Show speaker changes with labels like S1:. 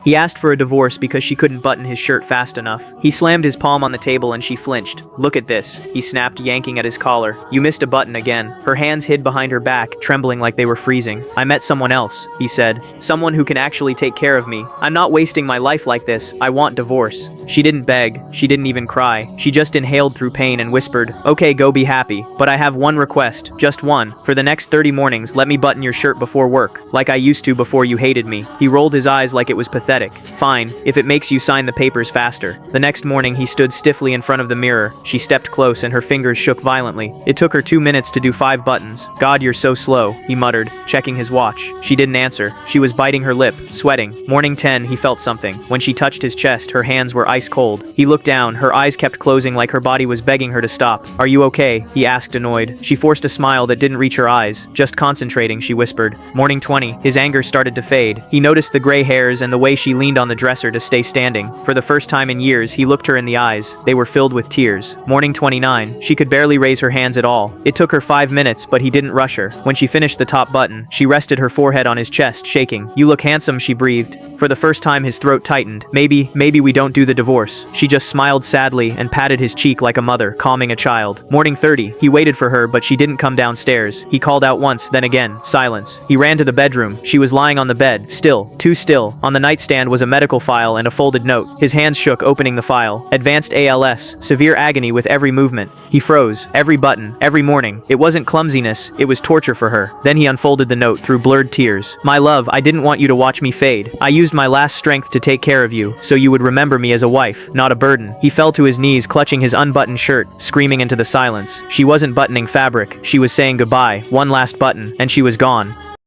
S1: He asked for a divorce because she couldn't button his shirt fast enough. He slammed his palm on the table and she flinched. "Look at this," he snapped, yanking at his collar. "You missed a button again." Her hands hid behind her back, trembling like they were freezing. "I met someone else," he said. "Someone who can actually take care of me. I'm not wasting my life like this. I want divorce." She didn't beg. She didn't even cry. She just inhaled through pain and whispered, "Okay, go be happy. But I have one request. Just one. For the next 30 mornings, let me button your shirt before work, like I used to before you hated me." He rolled his eyes like it was pathetic. "Fine, if it makes you sign the papers faster." The next morning, he stood stiffly in front of the mirror. She stepped close and her fingers shook violently. It took her 2 minutes to do 5 buttons. "God, you're so slow," he muttered, checking his watch. She didn't answer. She was biting her lip, sweating. Morning 10, he felt something. When she touched his chest, her hands were ice cold. He looked down. Her eyes kept closing like her body was begging her to stop. "Are you okay?" he asked, annoyed. She forced a smile that didn't reach her eyes. "Just concentrating," she whispered. Morning 20, his anger started to fade. He noticed the gray hairs and the way she leaned on the dresser to stay standing. For the first time in years, he looked her in the eyes. They were filled with tears. Morning 29, she could barely raise her hands at all. It took her 5 minutes, but he didn't rush her. When she finished the top button, she rested her forehead on his chest, shaking. "You look handsome," she breathed. For the first time, his throat tightened. Maybe we don't do the divorce." She just smiled sadly and patted his cheek like a mother, calming a child. Morning 30, he waited for her, but she didn't come downstairs. He called out once, then again. Silence. He ran to the bedroom. She was lying on the bed, still, too still. On the nightstand was a medical file and a folded note. His hands shook, opening the file. Advanced ALS, severe agony with every movement. He froze. Every button, every morning. It wasn't clumsiness, it was torture for her. Then he unfolded the note through blurred tears. "My love, I didn't want you to watch me fade. I used my last strength to take care of you, so you would remember me as a wife, not a burden." He fell to his knees, clutching his unbuttoned shirt, screaming into the silence. She wasn't buttoning fabric. She was saying goodbye. One last button, and she was gone.